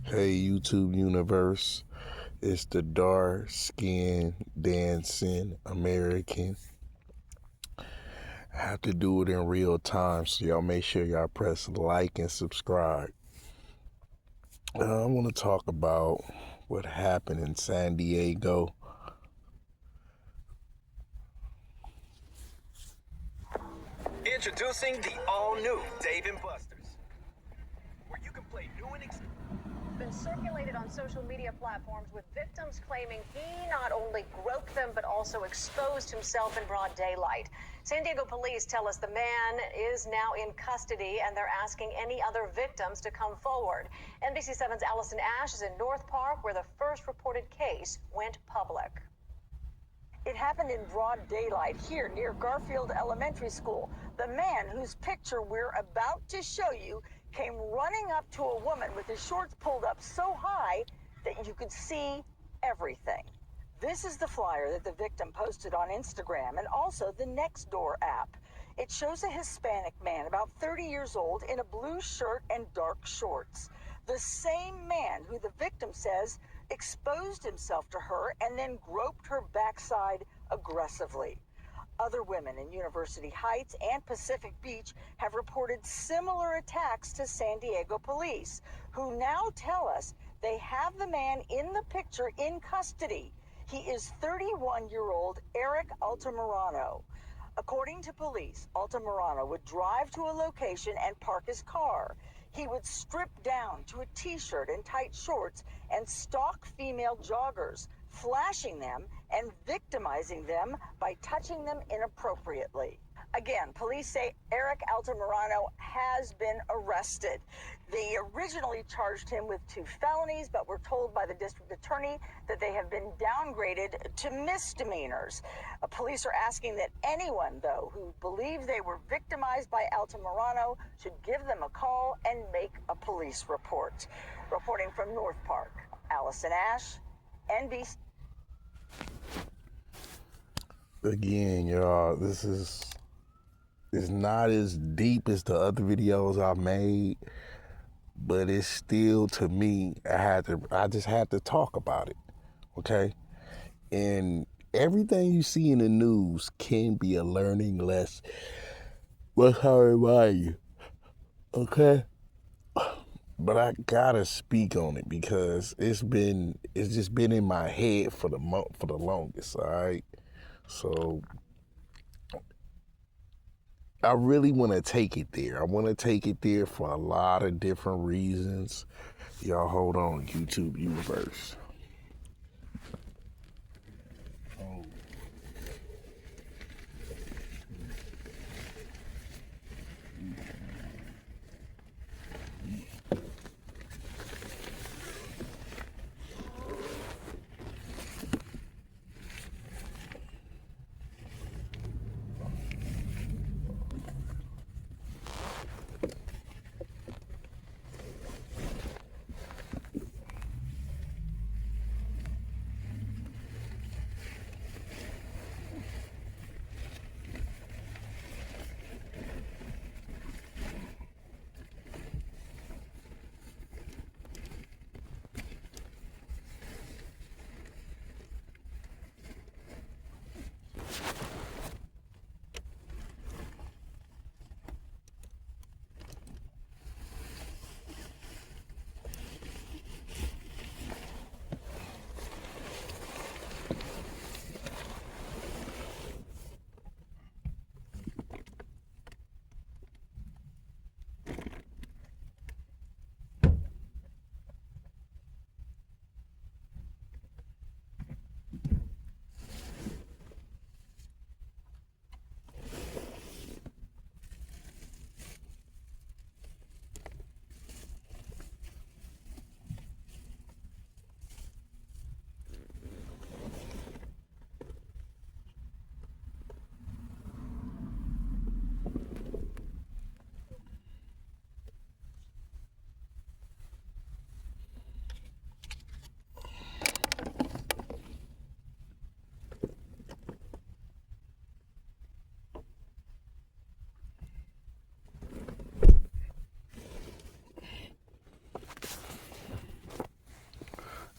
Hey YouTube universe, it's the dark skinned dancing American. I have to do it in real time, so y'all make sure y'all press like and subscribe. I want to talk about what happened in San Diego. Introducing the all-new Dave & Buster's, where you can play new and been circulated on social media platforms with victims claiming he not only groped them but also exposed himself in broad daylight. San Diego police tell us the man is now in custody and they're asking any other victims to come forward. NBC7's Allison Ash is in North Park where the first reported case went public. It happened in broad daylight here near Garfield Elementary School. The man whose picture we're about to show you came running up to a woman with his shorts pulled up so high that you could see everything. This is the flyer that the victim posted on Instagram and also the Nextdoor app. It shows a Hispanic man about 30 years old in a blue shirt and dark shorts. The same man who the victim says exposed himself to her and then groped her backside aggressively. Other women in University Heights and Pacific Beach have reported similar attacks to San Diego police, who now tell us they have the man in the picture in custody. He is 31-year-old Eric Altamirano. According to police, Altamirano would drive to a location and park his car. He would strip down to a t-shirt and tight shorts and stalk female joggers, flashing them and victimizing them by touching them inappropriately. Again, police say Eric Altamirano has been arrested. They originally charged him with 2 felonies, but were told by the district attorney that they have been downgraded to misdemeanors. Police are asking that anyone, though, who believes they were victimized by Altamirano should give them a call and make a police report. Reporting from North Park, Allison Ash, NBC. Again, y'all, this is not as deep as the other videos I made, but it's still, to me, I just had to talk about it, okay? And everything you see in the news can be a learning lesson. What's how I remind you, okay? But I gotta speak on it because it's just been in my head for the longest, all right? So I really want to take it there. I want to take it there for a lot of different reasons. Y'all hold on, YouTube universe.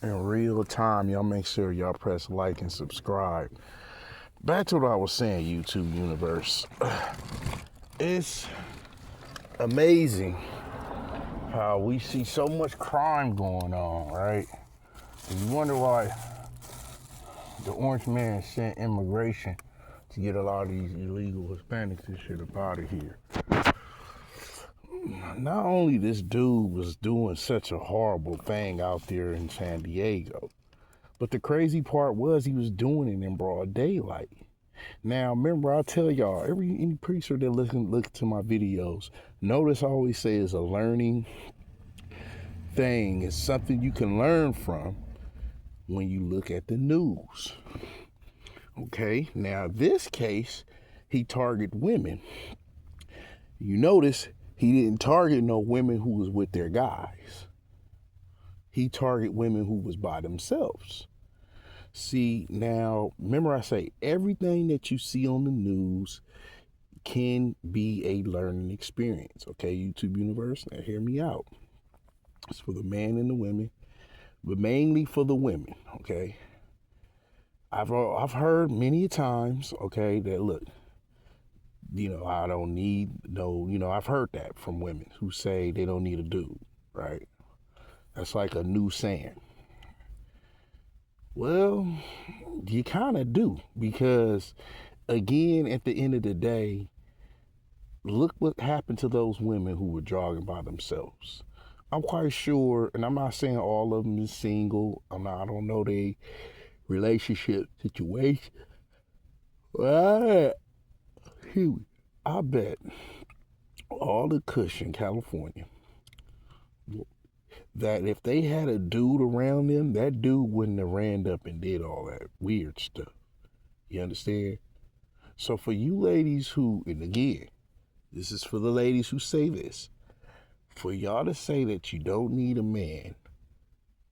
in real time. Y'all make sure y'all press like and subscribe. Back to what I was saying, YouTube universe. It's amazing how we see so much crime going on, right? And you wonder why the orange man sent immigration to get a lot of these illegal Hispanics and shit up out of here. Not only this dude was doing such a horrible thing out there in San Diego, but the crazy part was he was doing it in broad daylight. Now, remember, I tell y'all, any preacher that look to my videos, notice I always say it's a learning thing. It's something you can learn from when you look at the news. Okay, now this case, he targeted women. You notice he didn't target no women who was with their guys. He targeted women who was by themselves. See, now, remember I say everything that you see on the news can be a learning experience. Okay, YouTube universe, now hear me out. It's for the man and the women, but mainly for the women, okay? I've heard many times, okay, that look, I don't need no, I've heard that from women who say they don't need a dude, right? That's like a new saying. Well, you kind of do, because again, at the end of the day, look what happened to those women who were jogging by themselves. I'm quite sure, and I'm not saying all of them is single. I don't know their relationship situation. But I bet all the Kush in California that if they had a dude around them, that dude wouldn't have ran up and did all that weird stuff. You understand? So for you ladies who, and again, this is for the ladies who say this, for y'all to say that you don't need a man,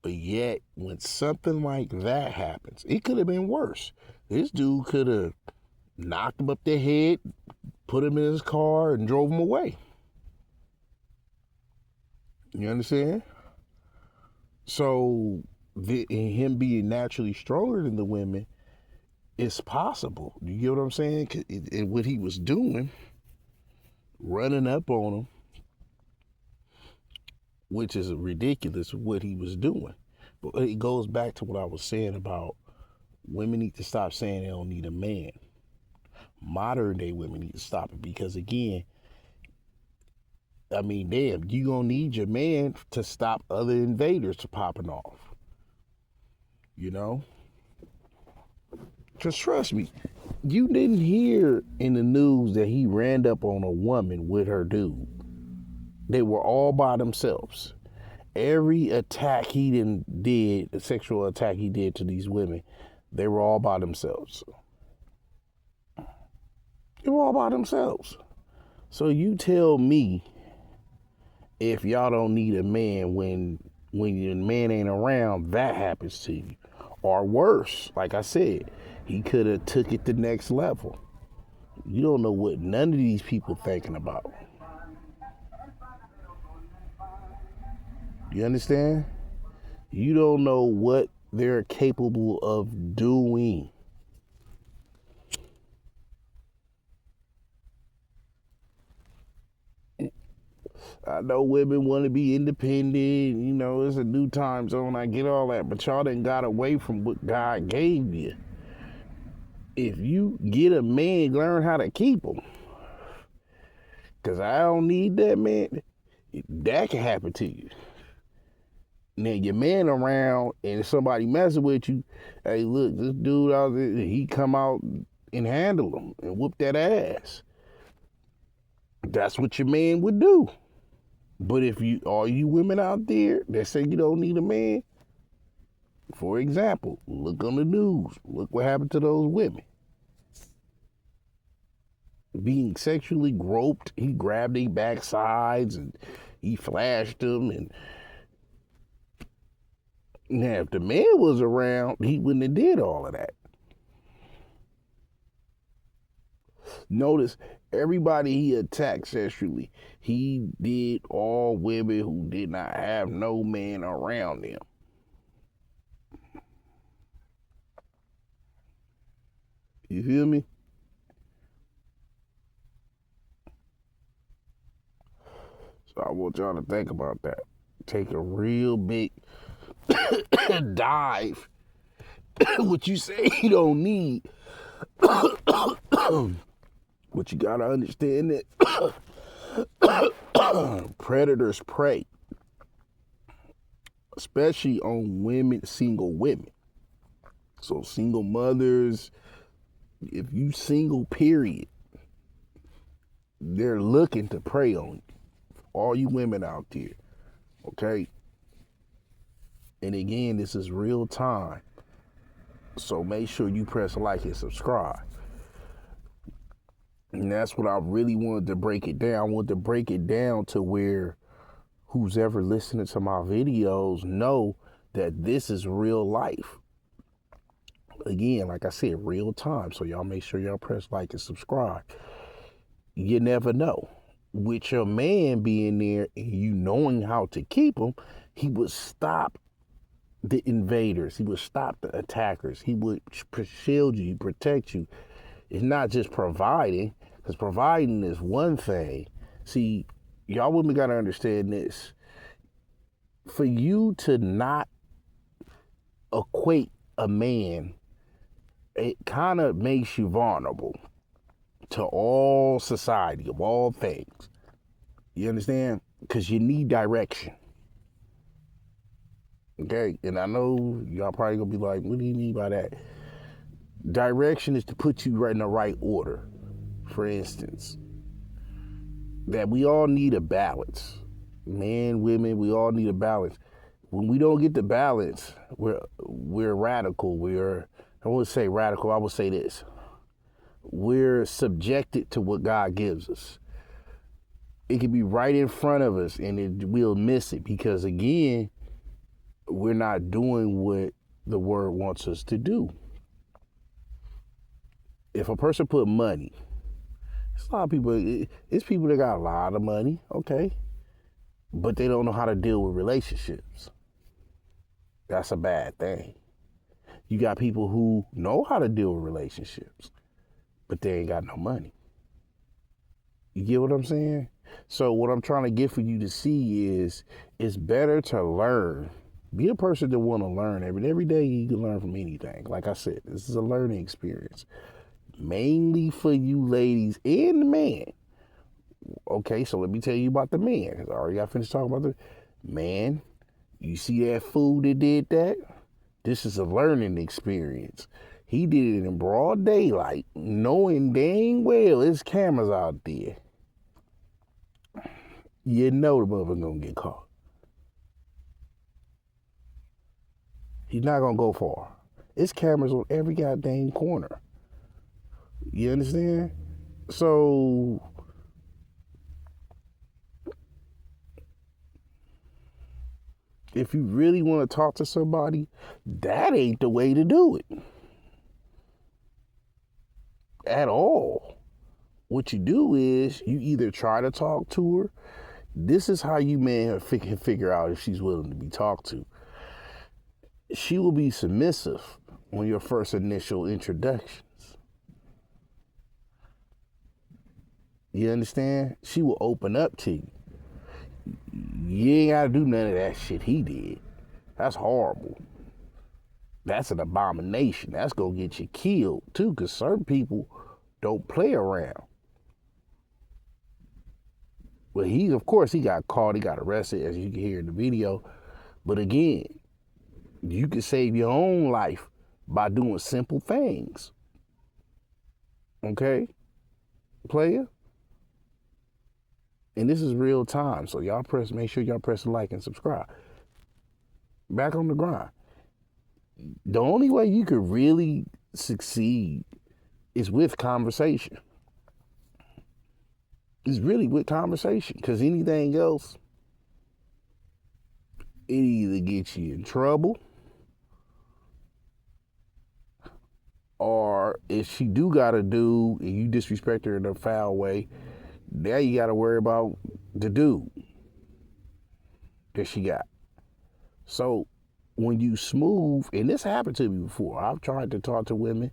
but yet when something like that happens, it could have been worse. This dude could have knocked him up the head, put him in his car, and drove him away. You understand? So, him being naturally stronger than the women, it's possible. You get what I'm saying? And what he was doing, running up on them, which is ridiculous what he was doing. But it goes back to what I was saying about women need to stop saying they don't need a man. Modern day women need to stop it, because again, I mean, damn, you gonna need your man to stop other invaders from popping off. Just trust me. You didn't hear in the news that he ran up on a woman with her dude. They were all by themselves. Every attack he did, the sexual attack he did to these women, they were all by themselves. They were all by themselves. So you tell me, if y'all don't need a man when your man ain't around, that happens to you. Or worse, like I said, he could have took it the next level. You don't know what none of these people thinking about. You understand? You don't know what they're capable of doing. I know women want to be independent, it's a new time zone, I get all that, but y'all done got away from what God gave you. If you get a man, learn how to keep him. Because I don't need that man. That can happen to you. Now your man around and somebody messing with you, hey, look, this dude out there, he come out and handle him and whoop that ass. That's what your man would do. But if all you women out there that say you don't need a man, for example, look on the news. Look what happened to those women. Being sexually groped, he grabbed their backsides and he flashed them. And now, if the man was around, he wouldn't have did all of that. Notice, everybody he attacked sexually, he did all women who did not have no man around them. You feel me? So I want y'all to think about that. Take a real big dive. What you say you don't need. But you gotta understand that predators prey, especially on women, single women. So single mothers, if you single, period, they're looking to prey on you. All you women out there, okay? And again, this is real time. So make sure you press like and subscribe. And that's what I really wanted to break it down. I wanted to break it down to where who's ever listening to my videos know that this is real life. Again, like I said, real time. So y'all make sure y'all press like and subscribe. You never know. With your man being there and you knowing how to keep him, he would stop the invaders. He would stop the attackers. He would shield you, protect you. It's not just providing, because providing is one thing. See, y'all women got to understand this. For you to not equate a man, it kind of makes you vulnerable to all society, of all things. You understand? Because you need direction. Okay? And I know y'all probably going to be like, what do you mean by that? Direction is to put you right in the right order. For instance, that we all need a balance. Men, women, we all need a balance. When we don't get the balance, we're radical. I wouldn't say radical, I would say this. We're subjected to what God gives us. It can be right in front of us and we'll miss it because, again, we're not doing what the word wants us to do. If a person put money, it's a lot of people, it's people that got a lot of money, okay, but they don't know how to deal with relationships. That's a bad thing. You got people who know how to deal with relationships, but they ain't got no money. You get what I'm saying? So what I'm trying to get for you to see is it's better to learn. Be a person that want to learn. Every day you can learn from anything. Like I said, this is a learning experience. Mainly for you ladies and the man. Okay, so let me tell you about the man. Because I already got finished talking about the man. You see that fool that did that? This is a learning experience. He did it in broad daylight, knowing dang well there's cameras out there. You know the motherfucker gonna get caught. He's not gonna go far. It's cameras on every goddamn corner. You understand? So if you really want to talk to somebody, that ain't the way to do it. At all. What you do is you either try to talk to her. This is how you may figure out if she's willing to be talked to. She will be submissive on your first initial introductions. You understand? She will open up to you. You ain't got to do none of that shit he did. That's horrible. That's an abomination. That's going to get you killed, too, because certain people don't play around. Well, of course, he got caught. He got arrested, as you can hear in the video. But again, you can save your own life by doing simple things. Okay? Player? And this is real time. So y'all make sure y'all press like and subscribe. Back on the grind. The only way you could really succeed is with conversation. It's really with conversation. Because anything else, it either gets you in trouble, or if she do gotta do and you disrespect her in a foul way, now you gotta worry about the dude that she got. So when you smooth, and this happened to me before, I've tried to talk to women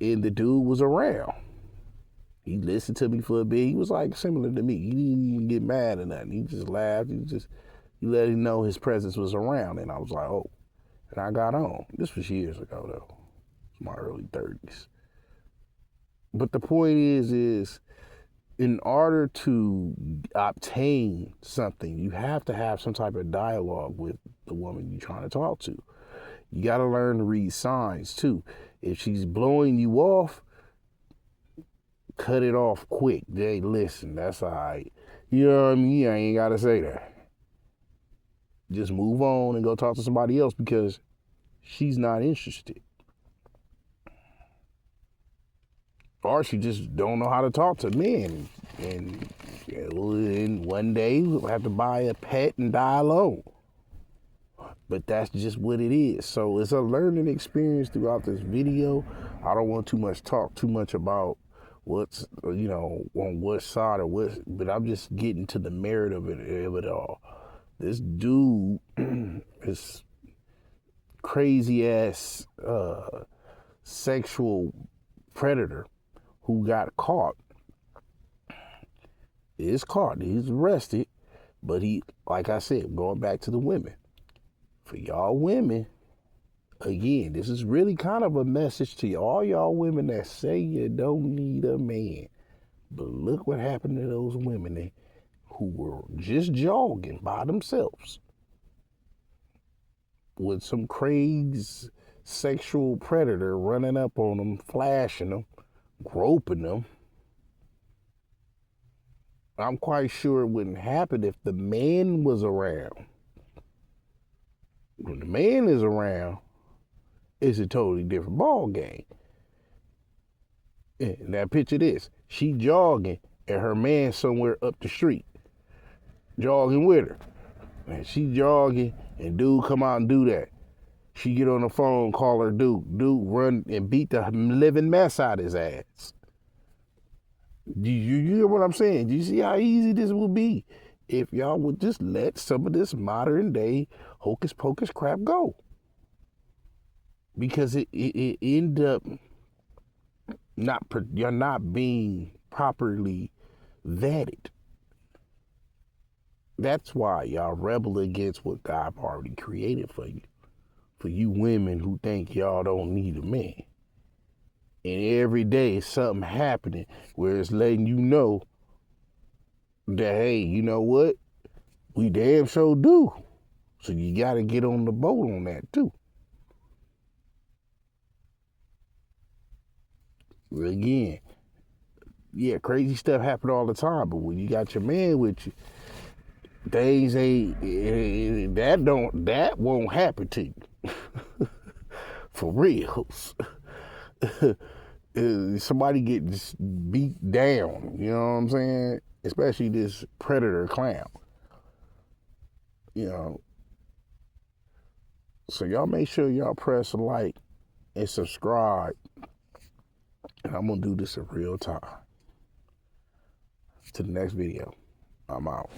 And the dude was around. He listened to me for a bit. He was like similar to me. He didn't even get mad or nothing. He just laughed. He let him know his presence was around. And I was like, oh. And I got on. This was years ago though. My early 30s. But the point is in order to obtain something, you have to have some type of dialogue with the woman you're trying to talk to. You got to learn to read signs too. If she's blowing you off, cut it off quick. Hey, listen, that's all right. You know what I mean? I ain't got to say that. Just move on and go talk to somebody else because she's not interested. Or she just don't know how to talk to men. And one day we'll have to buy a pet and die alone. But that's just what it is. So it's a learning experience throughout this video. I don't want talk too much about what's, on what side or what, but I'm just getting to the merit of it all. This dude, this crazy ass sexual predator who got caught is caught. He's arrested, but he, like I said, going back to the women. For y'all women, again, this is really kind of a message to all y'all women that say you don't need a man. But look what happened to those women who were just jogging by themselves with some crazy sexual predator running up on them, flashing them, groping them. I'm quite sure it wouldn't happen if the man was around. When the man is around, it's a totally different ball game. And now picture this. She jogging and her man somewhere up the street. Jogging with her. And she jogging and dude come out and do that. She get on the phone, call her dude. Dude run and beat the living mess out of his ass. You hear what I'm saying? Do you see how easy this would be if y'all would just let some of this modern day hocus pocus crap go? Because it end up you're not being properly vetted. That's why y'all rebel against what God already created for you. For you women who think y'all don't need a man. And every day something happening where it's letting you know that, hey, you know what? We damn sure do. So you got to get on the boat on that too. Again, yeah, crazy stuff happen all the time, but when you got your man with you, things ain't, that won't happen to you. For reals. Somebody gets beat down, you know what I'm saying? Especially this predator clown. So y'all make sure y'all press like and subscribe. And I'm gonna do this in real time. To the next video. I'm out.